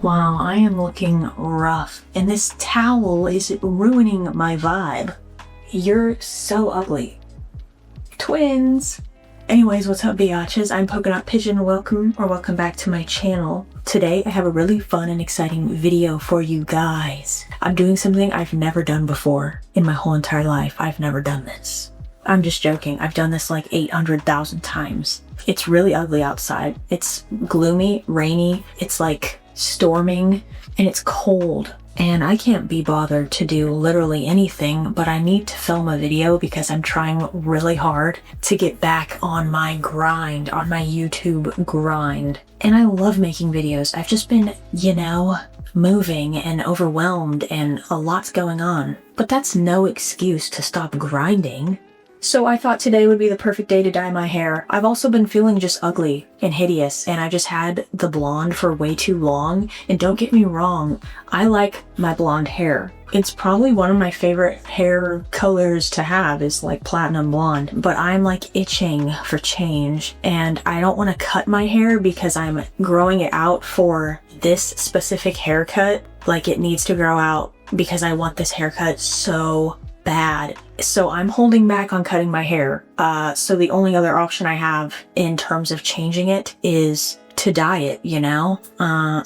Wow, I am looking rough, and this towel is ruining my vibe. You're so ugly. Twins! Anyways, what's up, biatches? I'm Polka Dot Pigeon. Welcome back to my channel. Today, I have a really fun and exciting video for you guys. I'm doing something I've never done before in my whole entire life. I've never done this. I'm just joking. I've done this like 800,000 times. It's really ugly outside. It's gloomy, rainy. It's like storming and it's cold, and I can't be bothered to do literally anything, but I need to film a video because I'm trying really hard to get back on my grind, on my YouTube grind. And I love making videos. I've just been, moving and overwhelmed and a lot's going on, but that's no excuse to stop grinding. So I thought today would be the perfect day to dye my hair. I've also been feeling just ugly and hideous, and I just had the blonde for way too long. And don't get me wrong, I like my blonde hair. It's probably one of my favorite hair colors to have is like platinum blonde, but I'm like itching for change, and I don't want to cut my hair because I'm growing it out for this specific haircut. Like, it needs to grow out because I want this haircut so bad. So I'm holding back on cutting my hair. So the only other option I have in terms of changing it is to dye it,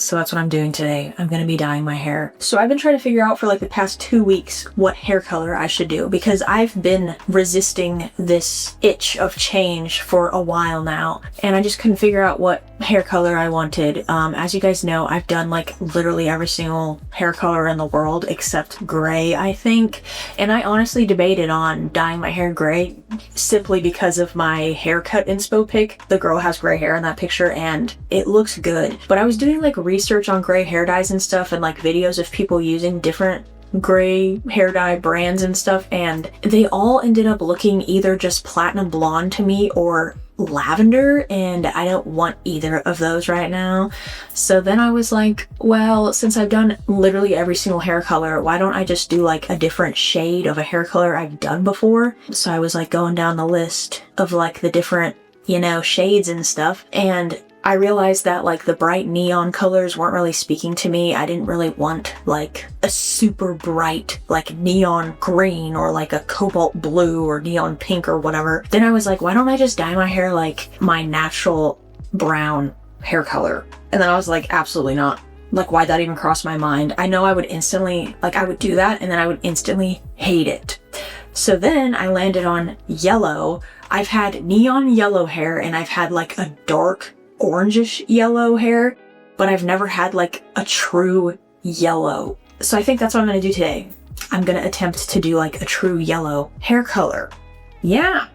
So that's what I'm doing today. I'm gonna be dyeing my hair. So I've been trying to figure out for like the past 2 weeks what hair color I should do, because I've been resisting this itch of change for a while now, and I just couldn't figure out what hair color I wanted. As you guys know, I've done like literally every single hair color in the world except gray, I think. And I honestly debated on dyeing my hair gray simply because of my haircut inspo pic. The girl has gray hair in that picture and it looks good. But I was doing like research on gray hair dyes and stuff, and like videos of people using different gray hair dye brands and stuff, and they all ended up looking either just platinum blonde to me or lavender, and I don't want either of those right now. So then I was like, well, since I've done literally every single hair color, why don't I just do like a different shade of a hair color I've done before? So I was like going down the list of like the different, shades and stuff, and I realized that like the bright neon colors weren't really speaking to me. I didn't really want like a super bright like neon green or like a cobalt blue or neon pink or whatever. Then I was like, why don't I just dye my hair like my natural brown hair color? And then I was like, absolutely not. Like, why'd that even cross my mind? I know I would instantly, like, I would do that and then I would instantly hate it. So then I landed on yellow. I've had neon yellow hair and I've had like a dark orangish yellow hair, but I've never had like a true yellow. So I think that's what I'm gonna do today. I'm gonna attempt to do like a true yellow hair color. Yeah,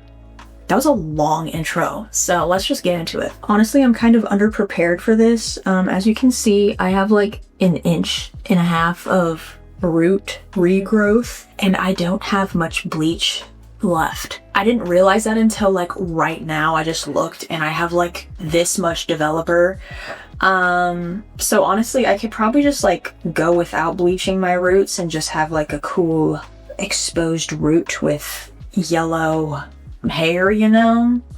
that was a long intro, so let's just get into it. Honestly, I'm kind of underprepared for this. As you can see, I have like 1.5 inches of root regrowth, and I don't have much bleach left. I didn't realize that until like right now. I just looked and I have like this much developer. So honestly, I could probably just like go without bleaching my roots and just have like a cool exposed root with yellow hair,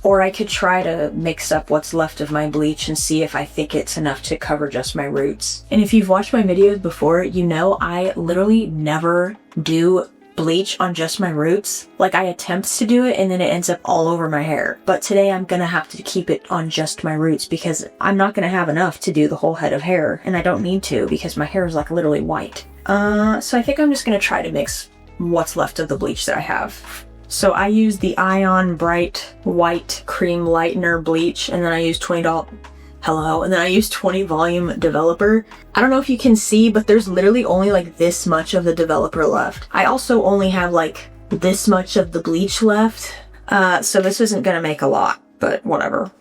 or I could try to mix up what's left of my bleach and see if I think it's enough to cover just my roots. And if you've watched my videos before, I literally never do bleach on just my roots. Like, I attempt to do it and then it ends up all over my hair. But today I'm gonna have to keep it on just my roots because I'm not gonna have enough to do the whole head of hair, and I don't need to because my hair is like literally white. So I think I'm just gonna try to mix what's left of the bleach that I have. So I use the Ion Bright White Cream Lightener Bleach, and then I use 20 volume developer. I don't know if you can see, but there's literally only like this much of the developer left. I also only have like this much of the bleach left. So this isn't gonna make a lot, but whatever.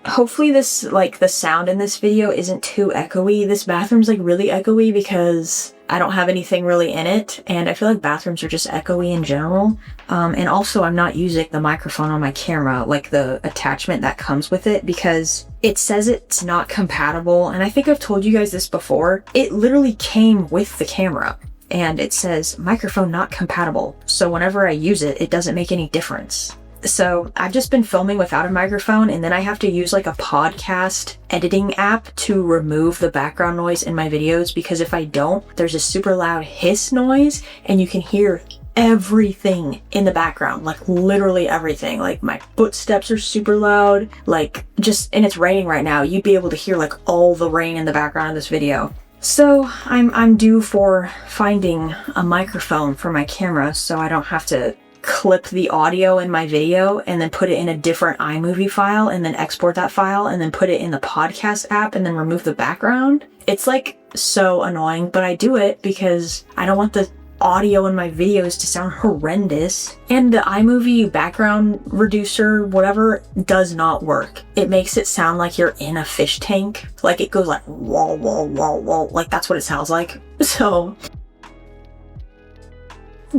Hopefully this, like, the sound in this video isn't too echoey. This bathroom's like really echoey because I don't have anything really in it, and I feel like bathrooms are just echoey in general. And also I'm not using the microphone on my camera, like the attachment that comes with it, because it says it's not compatible. And I think I've told you guys this before. It literally came with the camera and it says microphone not compatible. So whenever I use it, it doesn't make any difference. So I've just been filming without a microphone, and then I have to use like a podcast editing app to remove the background noise in my videos, because if I don't, there's a super loud hiss noise and you can hear everything in the background, like literally everything. Like my footsteps are super loud, like just, and it's raining right now. You'd be able to hear like all the rain in the background of this video. So I'm due for finding a microphone for my camera so I don't have to clip the audio in my video and then put it in a different iMovie file and then export that file and then put it in the podcast app and then remove the background. It's like so annoying, but I do it because I don't want the audio in my videos to sound horrendous. And the iMovie background reducer, whatever, does not work. It makes it sound like you're in a fish tank. Like it goes like wall, wall, wall, wall. Like that's what it sounds like. So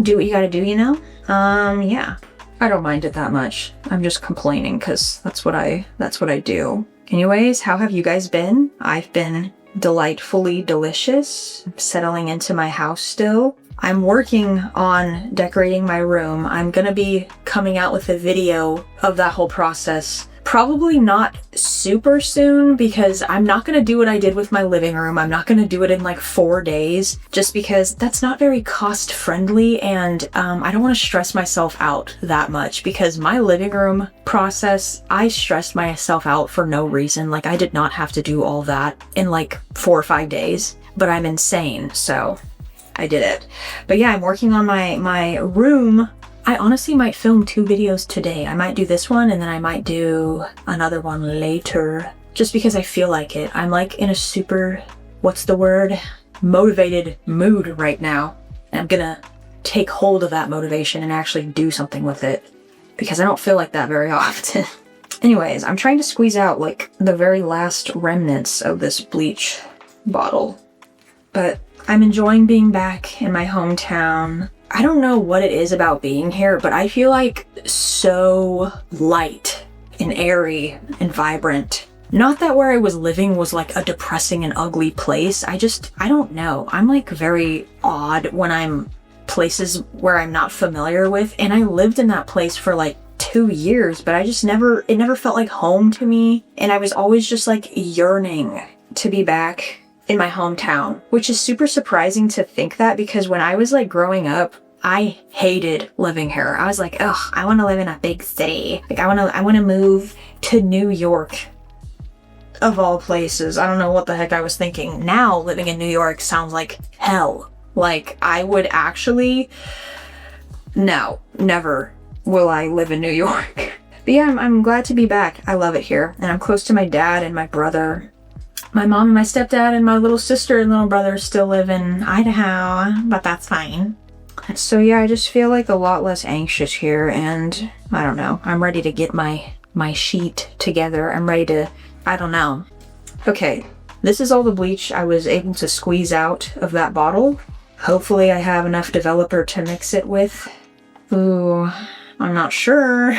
do what you gotta do, you know? Yeah. I don't mind it that much. I'm just complaining because that's what I do. Anyways, how have you guys been? I've been delightfully delicious. I'm settling into my house still. I'm working on decorating my room. I'm gonna be coming out with a video of that whole process. Probably not super soon because I'm not gonna do what I did with my living room. I'm not gonna do it in like 4 days just because that's not very cost friendly, and I don't want to stress myself out that much because my living room process, I stressed myself out for no reason. Like I did not have to do all that in like 4 or 5 days, but I'm insane, so I did it. But yeah, I'm working on my room. I honestly might film 2 videos today. I might do this one and then I might do another one later just because I feel like it. I'm like in a super, what's the word? Motivated mood right now. And I'm gonna take hold of that motivation and actually do something with it because I don't feel like that very often. Anyways, I'm trying to squeeze out like the very last remnants of this bleach bottle. But I'm enjoying being back in my hometown. I don't know what it is about being here, but I feel like so light and airy and vibrant. Not that where I was living was like a depressing and ugly place. I don't know. I'm like very odd when I'm places where I'm not familiar with. And I lived in that place for like 2 years, but it never felt like home to me. And I was always just like yearning to be back in my hometown, which is super surprising to think that because when I was like growing up, I hated living here. I was like, ugh, I want to live in a big city. Like I want to move to New York of all places. I don't know what the heck I was thinking. Now living in New York sounds like hell. Like I would actually, no, never will I live in New York. But yeah, I'm glad to be back. I love it here. And I'm close to my dad and my brother. My mom and my stepdad and my little sister and little brother still live in Idaho, but that's fine. So yeah, I just feel like a lot less anxious here, and I don't know. I'm ready to get my sheet together. I'm ready to, I don't know. Okay, this is all the bleach I was able to squeeze out of that bottle. Hopefully I have enough developer to mix it with. Ooh, I'm not sure.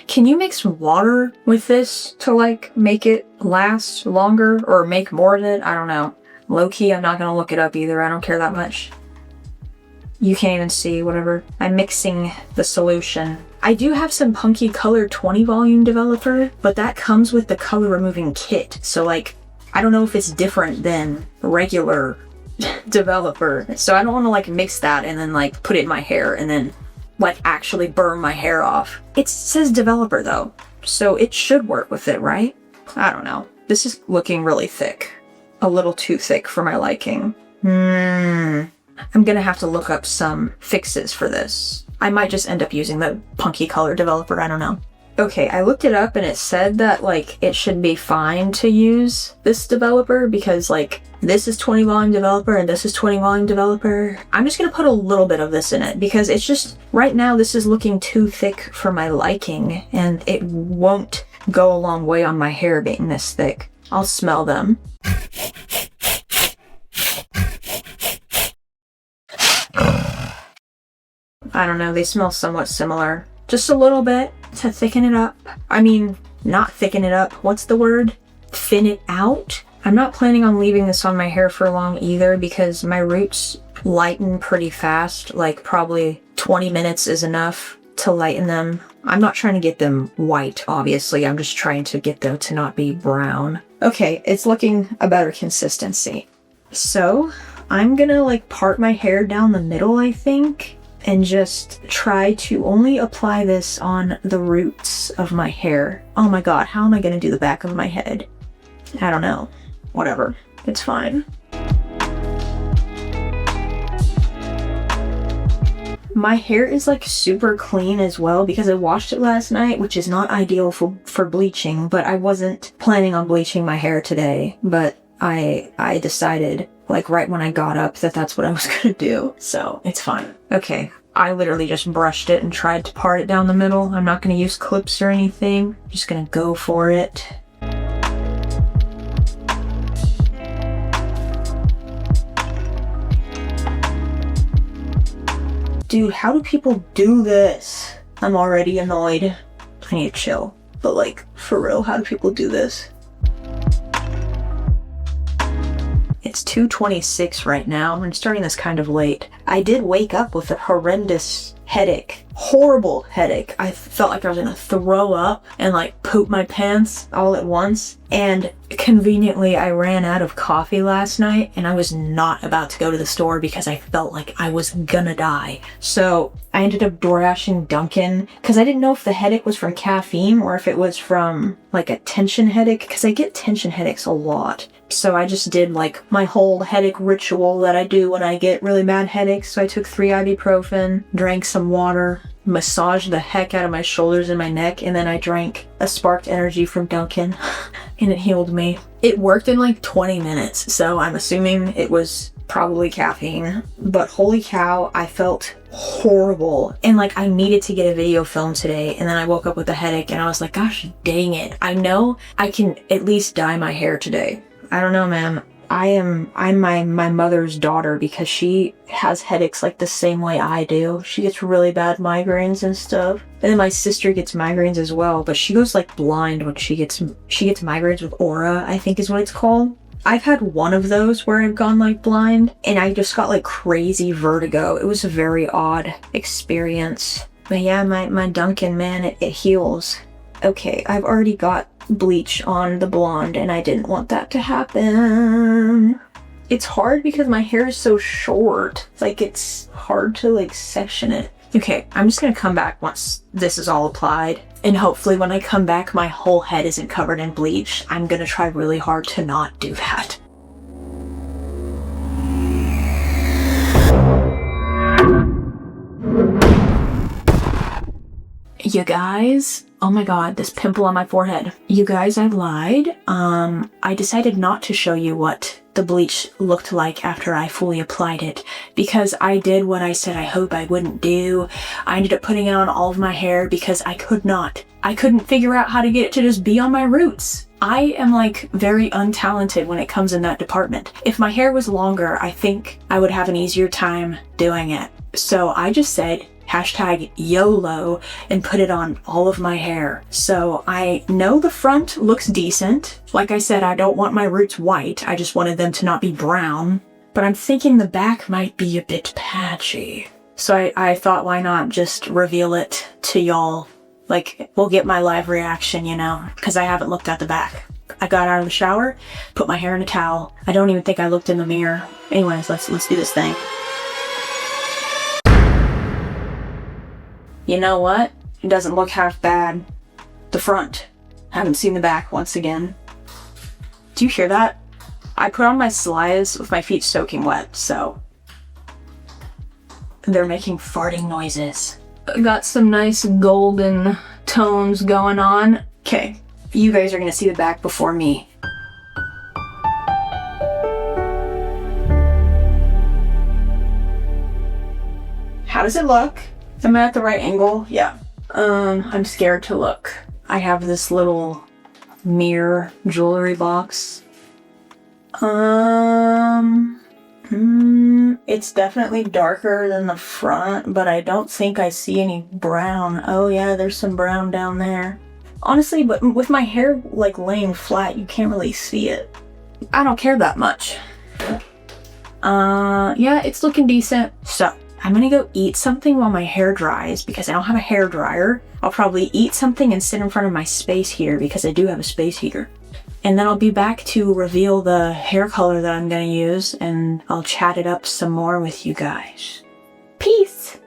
Can you mix water with this to like make it last longer or make more of it? I don't know. Low-key, I'm not gonna look it up either. I don't care that much. You can't even see, whatever. I'm mixing the solution. I do have some Punky Color 20 volume developer, but that comes with the color removing kit. So like, I don't know if it's different than regular developer. So I don't want to like mix that and then like put it in my hair and then like actually burn my hair off. It says developer though, so it should work with it, right? I don't know. This is looking really thick. A little too thick for my liking. I'm gonna have to look up some fixes for this. I might just end up using the Punky Color developer, I don't know. Okay, I looked it up and it said that like it should be fine to use this developer because like this is 20 volume developer and this is 20 volume developer. I'm just gonna put a little bit of this in it because it's just, right now this is looking too thick for my liking and it won't go a long way on my hair being this thick. I'll smell them. I don't know, they smell somewhat similar. Just a little bit to thicken it up. I mean, not thicken it up. What's the word? Thin it out? I'm not planning on leaving this on my hair for long either because my roots lighten pretty fast. Like probably 20 minutes is enough to lighten them. I'm not trying to get them white, obviously. I'm just trying to get them to not be brown. Okay, it's looking a better consistency. So I'm gonna like part my hair down the middle, I think, and just try to only apply this on the roots of my hair. Oh my god, how am I gonna do the back of my head? I don't know. Whatever. It's fine. My hair is like super clean as well because I washed it last night, which is not ideal for bleaching, but I wasn't planning on bleaching my hair today, but I decided like right when I got up that that's what I was gonna do, so it's fine. Okay, I literally just brushed it and tried to part it down the middle. I'm not gonna use clips or anything. I'm just gonna go for it. Dude, how do people do this? I'm already annoyed. I need to chill. But like, for real, how do people do this? It's 2:26 right now. I'm starting this kind of late. I did wake up with a horrendous headache. Horrible headache. I felt like I was gonna throw up and like poop my pants all at once. And conveniently, I ran out of coffee last night and I was not about to go to the store because I felt like I was gonna die. So I ended up DoorDashing Dunkin' because I didn't know if the headache was from caffeine or if it was from like a tension headache, because I get tension headaches a lot. So I just did like my whole headache ritual that I do when I get really bad headaches. So I took 3 ibuprofen, drank some water, massaged the heck out of my shoulders and my neck, and then I drank a sparked energy from Dunkin' and it healed me. It worked in like 20 minutes, so I'm assuming it was probably caffeine, but holy cow, I felt horrible. And like I needed to get a video filmed today, and then I woke up with a headache and I was like, gosh dang it. I know I can at least dye my hair today. I don't know, man. I'm my mother's daughter because she has headaches like the same way I do. She gets really bad migraines and stuff. And then my sister gets migraines as well, but she goes like blind when she gets migraines with aura, I think is what it's called. I've had one of those where I've gone like blind and I just got like crazy vertigo. It was a very odd experience. But yeah, my Dunkin', man, it heals. Okay, I've already got bleach on the blonde and I didn't want that to happen. It's hard because my hair is so short. Like it's hard to like section it. Okay, I'm just gonna come back once this is all applied. And hopefully when I come back, my whole head isn't covered in bleach. I'm gonna try really hard to not do that. You guys, oh my god, this pimple on my forehead. You guys, I lied. I decided not to show you what the bleach looked like after I fully applied it because I did what I said I hope I wouldn't do. I ended up putting it on all of my hair because I couldn't figure out how to get it to just be on my roots. I am like very untalented when it comes in that department. If my hair was longer, I think I would have an easier time doing it. So I just said, hashtag YOLO, and put it on all of my hair. So I know the front looks decent. Like I said, I don't want my roots white. I just wanted them to not be brown. But I'm thinking the back might be a bit patchy. So I thought, why not just reveal it to y'all? Like, we'll get my live reaction, you know, because I haven't looked at the back. I got out of the shower, put my hair in a towel. I don't even think I looked in the mirror. Anyways, let's do this thing. You know what? It doesn't look half bad. The front. Haven't seen the back once again. Do you hear that? I put on my slides with my feet soaking wet, so they're making farting noises. Got some nice golden tones going on. Okay, you guys are gonna see the back before me. How does it look? Am I at the right angle? Yeah. I'm scared to look. I have this little mirror jewelry box. It's definitely darker than the front, but I don't think I see any brown. Oh yeah, there's some brown down there. Honestly, but with my hair like laying flat, you can't really see it. I don't care that much. Yeah, it's looking decent. So, I'm gonna go eat something while my hair dries because I don't have a hair dryer. I'll probably eat something and sit in front of my space heater because I do have a space heater. And then I'll be back to reveal the hair color that I'm gonna use, and I'll chat it up some more with you guys. Peace!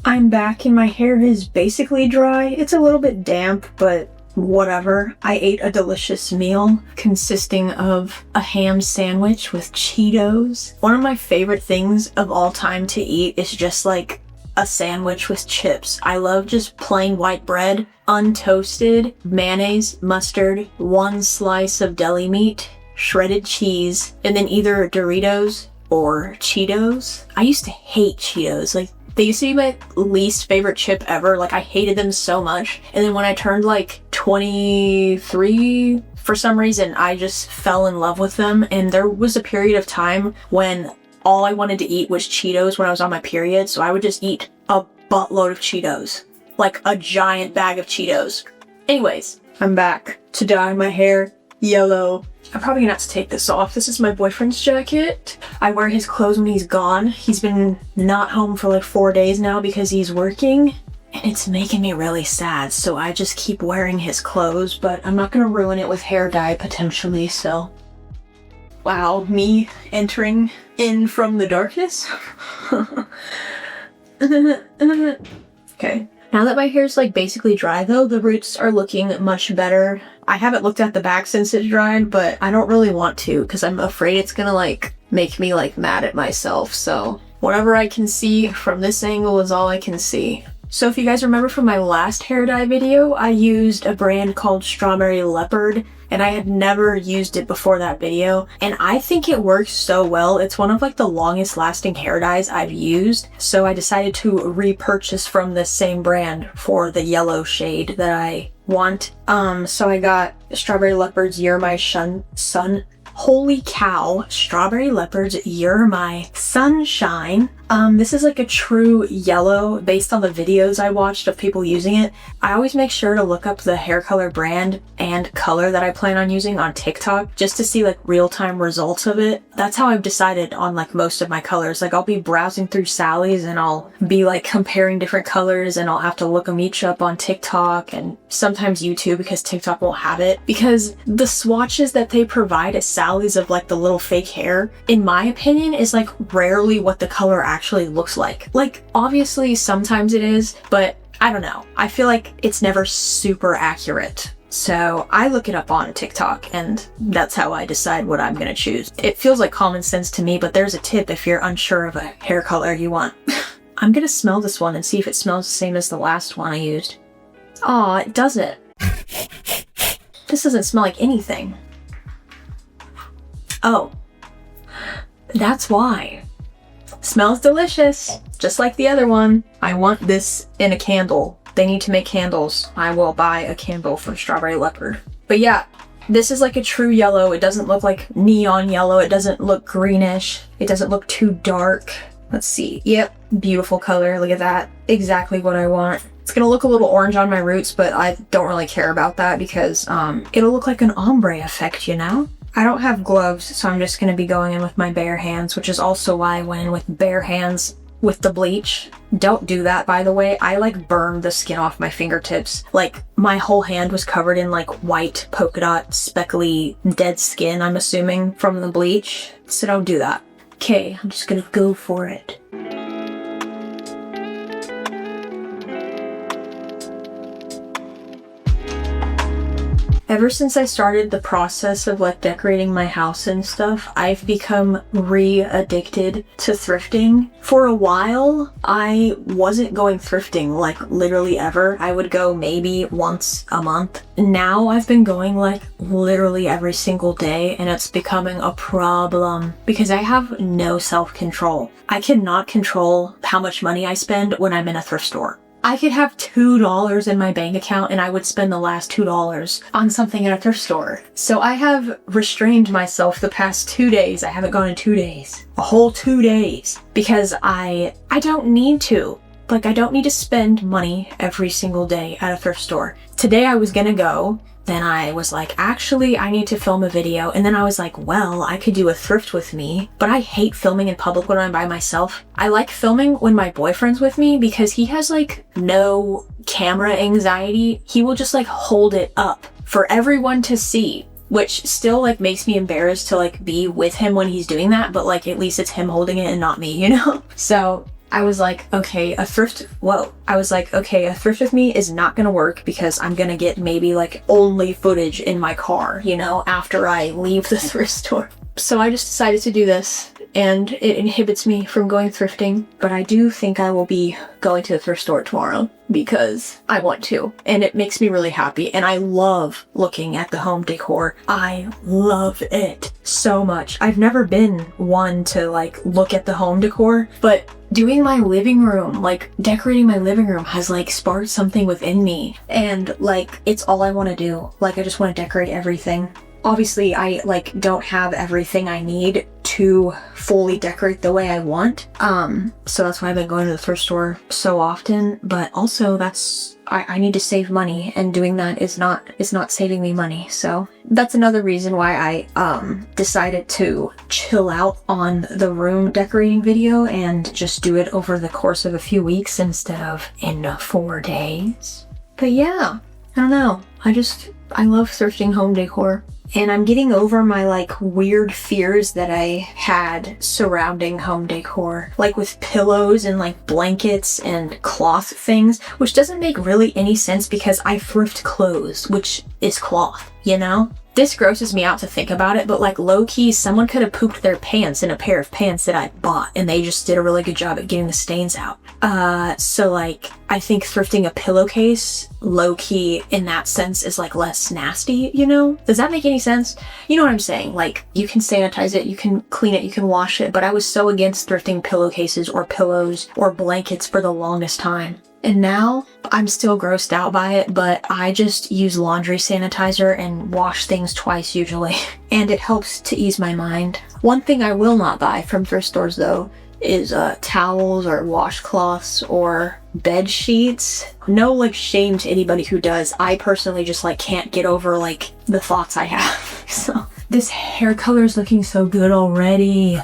I'm back and my hair is basically dry. It's a little bit damp, but whatever. I ate a delicious meal consisting of a ham sandwich with Cheetos. One of my favorite things of all time to eat is just like a sandwich with chips. I love just plain white bread, untoasted, mayonnaise, mustard, one slice of deli meat, shredded cheese, and then either Doritos or Cheetos. I used to hate Cheetos. Like, they used to be my least favorite chip ever. Like, I hated them so much. And then when I turned like 23, for some reason, I just fell in love with them. And there was a period of time when all I wanted to eat was Cheetos when I was on my period. So I would just eat a buttload of Cheetos. Like a giant bag of Cheetos. Anyways, I'm back to dye my hair yellow. I'm probably gonna have to take this off. This is my boyfriend's jacket. I wear his clothes when he's gone. He's been not home for like 4 days now because he's working, and it's making me really sad. So I just keep wearing his clothes, but I'm not gonna ruin it with hair dye potentially, so. Wow, me entering in from the darkness. Okay. Now that my hair's like basically dry though, the roots are looking much better. I haven't looked at the back since it's dried, but I don't really want to because I'm afraid it's gonna like make me like mad at myself. So whatever I can see from this angle is all I can see. So if you guys remember from my last hair dye video, I used a brand called Strawberry Leopard, and I had never used it before that video, and I think it works so well. It's one of like the longest lasting hair dyes I've used, so I decided to repurchase from this same brand for the yellow shade that I want. So I got Strawberry Leopard's You're My Sun. Holy cow, Strawberry Leopard's You're My Sunshine. This is like a true yellow based on the videos I watched of people using it. I always make sure to look up the hair color brand and color that I plan on using on TikTok just to see like real-time results of it. That's how I've decided on like most of my colors. Like I'll be browsing through Sally's and I'll be like comparing different colors, and I'll have to look them each up on TikTok and sometimes YouTube because TikTok won't have it. Because the swatches that they provide at Sally's of like the little fake hair, in my opinion, is like rarely what the color actually looks like. Like obviously sometimes it is, but I don't know. I feel like it's never super accurate. So I look it up on TikTok, and that's how I decide what I'm gonna choose. It feels like common sense to me, but there's a tip if you're unsure of a hair color you want. I'm gonna smell this one and see if it smells the same as the last one I used. Aw, it doesn't. This doesn't smell like anything. Oh, that's why. Smells delicious, just like the other one. I want this in a candle. They need to make candles. I will buy a candle from Strawberry Leopard. But yeah, this is like a true yellow. It doesn't look like neon yellow. It doesn't look greenish. It doesn't look too dark. Let's see. Yep, beautiful color. Look at that. Exactly what I want. It's gonna look a little orange on my roots, but I don't really care about that because it'll look like an ombre effect, you know? I don't have gloves, so I'm just gonna be going in with my bare hands, which is also why I went in with bare hands with the bleach. Don't do that, by the way. I like burned the skin off my fingertips. Like my whole hand was covered in like white polka dot speckly dead skin, I'm assuming, from the bleach. So don't do that. Okay, I'm just gonna go for it. Ever since I started the process of like decorating my house and stuff, I've become re-addicted to thrifting. For a while, I wasn't going thrifting like literally ever. I would go maybe once a month. Now I've been going like literally every single day, and it's becoming a problem because I have no self-control. I cannot control how much money I spend when I'm in a thrift store. I could have $2 in my bank account and I would spend the last $2 on something at a thrift store. So I have restrained myself the past 2 days. I haven't gone in 2 days. A whole 2 days. Because I don't need to. Like, I don't need to spend money every single day at a thrift store. Today I was gonna go, then I was like, actually, I need to film a video. And then I was like, well, I could do a thrift with me, but I hate filming in public when I'm by myself. I like filming when my boyfriend's with me because he has like no camera anxiety. He will just like hold it up for everyone to see, which still like makes me embarrassed to like be with him when he's doing that, but like at least it's him holding it and not me, you know? So I was like, okay, a thrift with me is not gonna work because I'm gonna get maybe like only footage in my car, you know, after I leave the thrift store. So I just decided to do this, and it inhibits me from going thrifting, but I do think I will be going to the thrift store tomorrow because I want to, and it makes me really happy, and I love looking at the home decor. I love it so much. I've never been one to like look at the home decor, but doing my living room, like decorating my living room has like sparked something within me, and like it's all I want to do. Like I just want to decorate everything. Obviously, I like don't have everything I need to fully decorate the way I want. So that's why I've been going to the thrift store so often, but also I need to save money, and doing that is not saving me money. So that's another reason why I decided to chill out on the room decorating video and just do it over the course of a few weeks instead of in 4 days. But yeah, I don't know. I love thrifting home decor. And I'm getting over my like weird fears that I had surrounding home decor, like with pillows and like blankets and cloth things, which doesn't make really any sense because I thrift clothes, which is cloth, you know? This grosses me out to think about it, but like low-key, someone could have pooped their pants in a pair of pants that I bought, and they just did a really good job at getting the stains out. So like, I think thrifting a pillowcase, low-key, in that sense, is like less nasty, you know? Does that make any sense? You know what I'm saying? Like, you can sanitize it, you can clean it, you can wash it, but I was so against thrifting pillowcases or pillows or blankets for the longest time. And now I'm still grossed out by it, but I just use laundry sanitizer and wash things twice usually. And it helps to ease my mind. One thing I will not buy from thrift stores though is towels or washcloths or bed sheets. No like shame to anybody who does. I personally just like can't get over like the thoughts I have. So this hair color is looking so good already.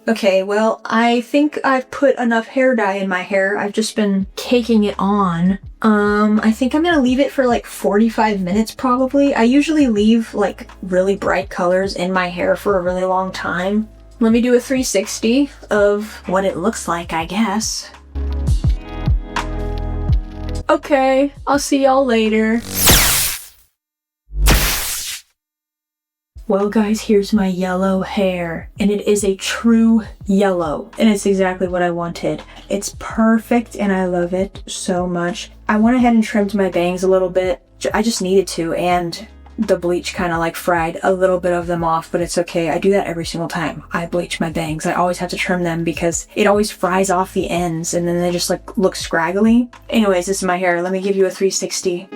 Okay, well, I think I've put enough hair dye in my hair. I've just been caking it on. I think I'm gonna leave it for like 45 minutes probably. I usually leave like really bright colors in my hair for a really long time. Let me do a 360 of what it looks like, I guess. Okay, I'll see y'all later. Well guys, here's my yellow hair, and it is a true yellow, and it's exactly what I wanted. It's perfect and I love it so much. I went ahead and trimmed my bangs a little bit. I just needed to, and the bleach kind of like fried a little bit of them off, but it's okay. I do that every single time I bleach my bangs. I always have to trim them because it always fries off the ends and then they just like look scraggly. Anyways, this is my hair. Let me give you a 360.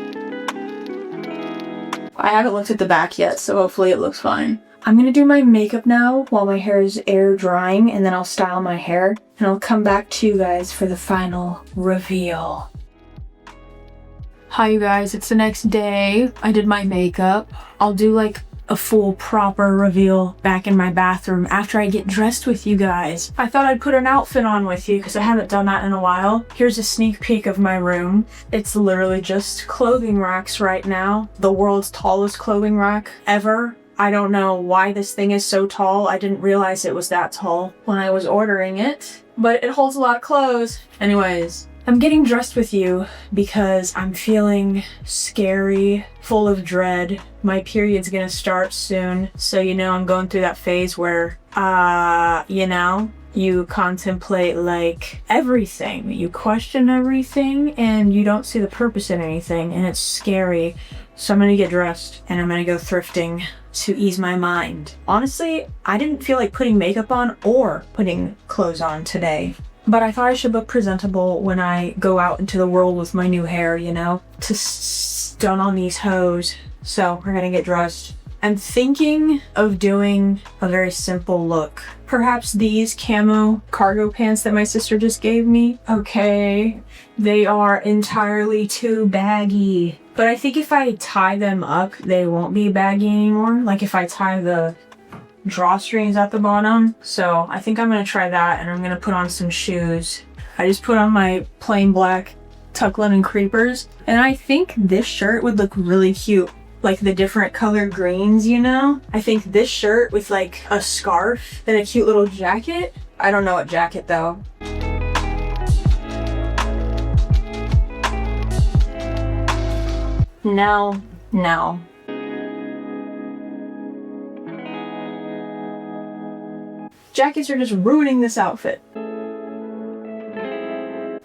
I haven't looked at the back yet, so hopefully it looks fine. I'm gonna do my makeup now while my hair is air drying, and then I'll style my hair, and I'll come back to you guys for the final reveal. Hi you guys, it's the next day. I did my makeup. I'll do like a full proper reveal back in my bathroom after I get dressed with you guys. I thought I'd put an outfit on with you because I haven't done that in a while. Here's a sneak peek of my room. It's literally just clothing racks right now. The world's tallest clothing rack ever. I don't know why this thing is so tall. I didn't realize it was that tall when I was ordering it, but it holds a lot of clothes. Anyways, I'm getting dressed with you because I'm feeling scary, full of dread. My period's gonna start soon, so you know I'm going through that phase where, you know, you contemplate like everything. You question everything and you don't see the purpose in anything, and it's scary. So I'm gonna get dressed and I'm gonna go thrifting to ease my mind. Honestly, I didn't feel like putting makeup on or putting clothes on today. But I thought I should look presentable when I go out into the world with my new hair, you know? To stun on these hoes. So we're gonna get dressed. I'm thinking of doing a very simple look. Perhaps these camo cargo pants that my sister just gave me. Okay, they are entirely too baggy. But I think if I tie them up, they won't be baggy anymore. Like if I tie the drawstrings at the bottom. So I think I'm gonna try that, and I'm gonna put on some shoes. I just put on my plain black tuck linen creepers, and I think this shirt would look really cute. Like the different color greens, you know? I think this shirt with like a scarf and a cute little jacket. I don't know what jacket though. No. Jackets are just ruining this outfit.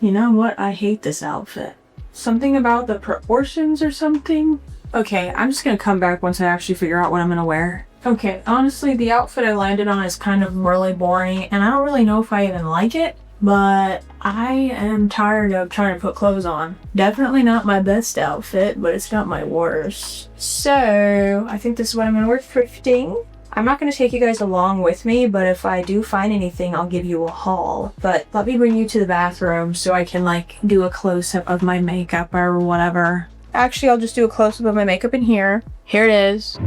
You know what? I hate this outfit. Something about the proportions or something. Okay, I'm just gonna come back once I actually figure out what I'm gonna wear. Okay, honestly, the outfit I landed on is kind of really boring, and I don't really know if I even like it, but I am tired of trying to put clothes on. Definitely not my best outfit, but it's not my worst. So, I think this is what I'm gonna wear thrifting. I'm not gonna take you guys along with me, but if I do find anything, I'll give you a haul. But let me bring you to the bathroom so I can like do a close-up of my makeup or whatever. Actually, I'll just do a close-up of my makeup in here. Here it is.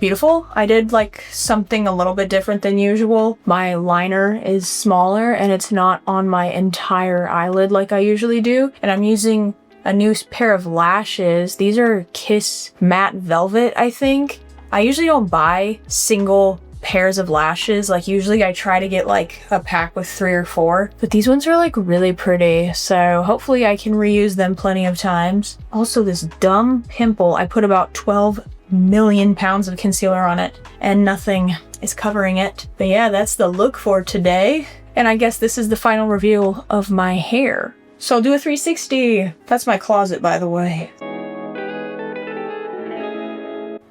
Beautiful. I did like something a little bit different than usual. My liner is smaller and it's not on my entire eyelid like I usually do. And I'm using a new pair of lashes. These are Kiss Matte Velvet, I think. I usually don't buy single pairs of lashes. Like usually I try to get like a pack with 3 or 4, but these ones are like really pretty, so hopefully I can reuse them plenty of times. Also, this dumb pimple, I put about 12 million pounds of concealer on it and nothing is covering it. But yeah, that's the look for today, and I guess this is the final review of my hair. So I'll do a 360. That's my closet, by the way.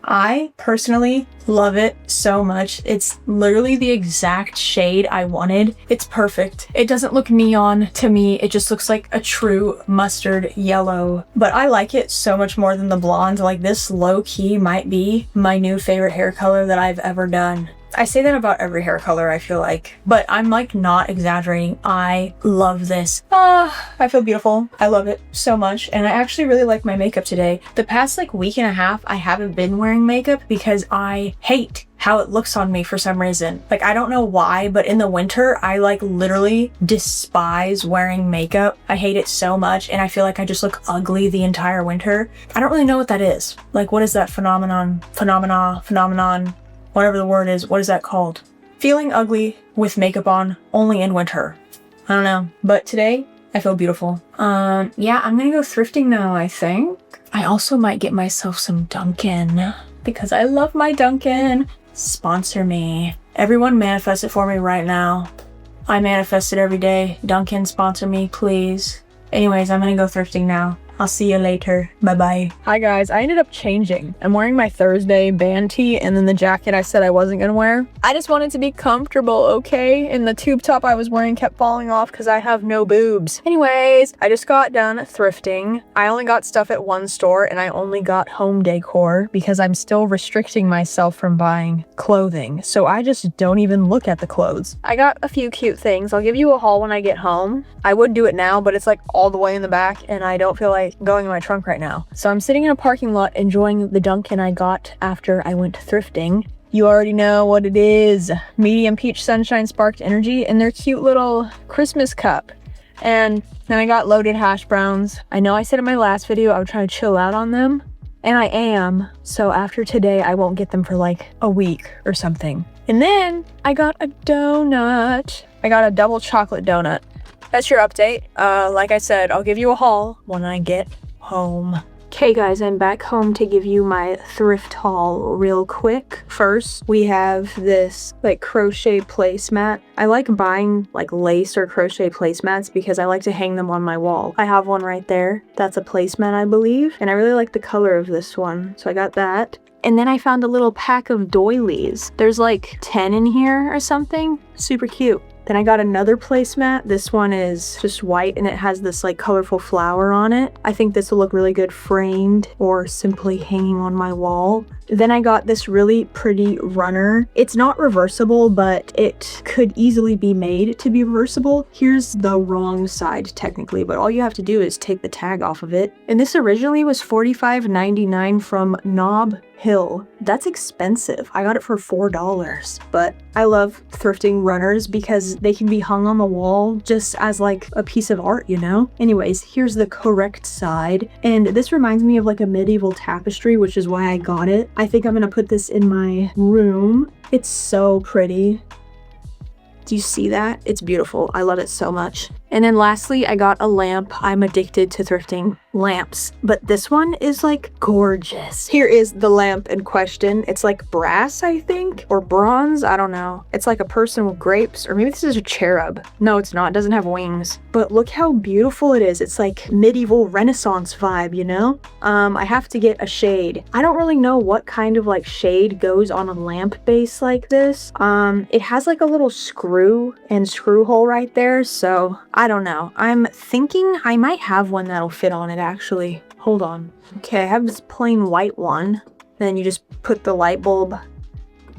I personally love it so much. It's literally the exact shade I wanted. It's perfect. It doesn't look neon to me. It just looks like a true mustard yellow. But I like it so much more than the blonde. Like this low-key might be my new favorite hair color that I've ever done. I say that about every hair color, I feel like, but I'm like not exaggerating. I love this. I feel beautiful. I love it so much. And I actually really like my makeup today. The past like week and a half, I haven't been wearing makeup because I hate how it looks on me for some reason. Like, I don't know why, but in the winter, I like literally despise wearing makeup. I hate it so much, and I feel like I just look ugly the entire winter. I don't really know what that is. Like, what is that phenomenon, whatever the word is, what is that called? Feeling ugly with makeup on only in winter. I don't know, but today I feel beautiful. Yeah, I'm gonna go thrifting now, I think. I also might get myself some Dunkin' because I love my Dunkin'. Sponsor me. Everyone manifest it for me right now. I manifest it every day. Dunkin', sponsor me, please. Anyways, I'm gonna go thrifting now. I'll see you later. Bye-bye. Hi guys, I ended up changing. I'm wearing my Thursday band tee and then the jacket I said I wasn't gonna wear. I just wanted to be comfortable, okay? And the tube top I was wearing kept falling off because I have no boobs. Anyways, I just got done thrifting. I only got stuff at one store and I only got home decor because I'm still restricting myself from buying clothing. So I just don't even look at the clothes. I got a few cute things. I'll give you a haul when I get home. I would do it now, but it's like all the way in the back and I don't feel like going in my trunk right now. So I'm sitting in a parking lot enjoying the Dunkin' I got after I went thrifting. You already know what it is. Medium peach sunshine sparked energy in their cute little Christmas cup. And then I got loaded hash browns. I know I said in my last video I would try to chill out on them, and I am. So after today I won't get them for like a week or something. And then I got a donut. I got a double chocolate donut. That's your update. Like I said, I'll give you a haul when I get home. Okay guys, I'm back home to give you my thrift haul real quick. First, we have this like crochet placemat. I like buying like lace or crochet placemats because I like to hang them on my wall. I have one right there. That's a placemat, I believe. And I really like the color of this one. So I got that. And then I found a little pack of doilies. There's like 10 in here or something. Super cute. Then I got another placemat. This one is just white and it has this like colorful flower on it. I think this will look really good framed or simply hanging on my wall. Then I got this really pretty runner. It's not reversible, but it could easily be made to be reversible. Here's the wrong side technically, but all you have to do is take the tag off of it. And this originally was $45.99 from Knob Hill. That's expensive. I got it for $4, but I love thrifting runners because they can be hung on the wall just as like a piece of art, you know? Anyways, here's the correct side. And this reminds me of like a medieval tapestry, which is why I got it. I think I'm gonna put this in my room. It's so pretty. Do you see that? It's beautiful. I love it so much. And then lastly, I got a lamp. I'm addicted to thrifting lamps, but this one is like gorgeous. Here is the lamp in question. It's like brass, I think, or bronze. I don't know. It's like a person with grapes, or maybe this is a cherub. No, it's not. It doesn't have wings, but look how beautiful it is. It's like medieval Renaissance vibe, you know? I have to get a shade. I don't really know what kind of like shade goes on a lamp base like this. It has like a little screw and screw hole right there, so I don't know. I'm thinking I might have one that'll fit on it actually. Hold on. Okay, I have this plain white one. Then you just put the light bulb,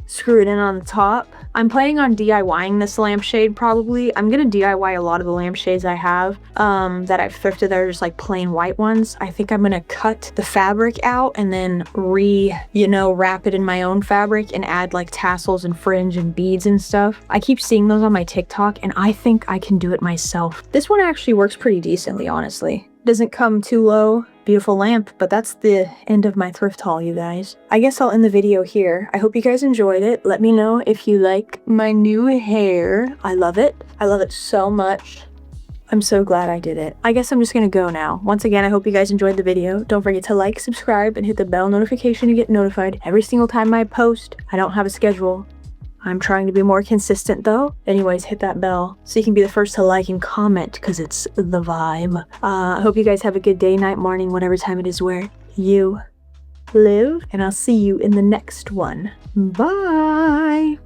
screw it in on the top. I'm planning on DIYing this lampshade probably. I'm gonna DIY a lot of the lampshades I have that I've thrifted that are just like plain white ones. I think I'm gonna cut the fabric out and then wrap it in my own fabric and add like tassels and fringe and beads and stuff. I keep seeing those on my TikTok and I think I can do it myself. This one actually works pretty decently, honestly. Doesn't come too low. Beautiful lamp, but that's the end of my thrift haul, you guys. I guess I'll end the video here. I hope you guys enjoyed it. Let me know if you like my new hair. I love it. I love it so much. I'm so glad I did it. I guess I'm just gonna go now. Once again, I hope you guys enjoyed the video. Don't forget to like, subscribe, and hit the bell notification to get notified every single time I post. I don't have a schedule. I'm trying to be more consistent though. Anyways, hit that bell so you can be the first to like and comment because it's the vibe. I hope you guys have a good day, night, morning, whatever time it is where you live. And I'll see you in the next one. Bye!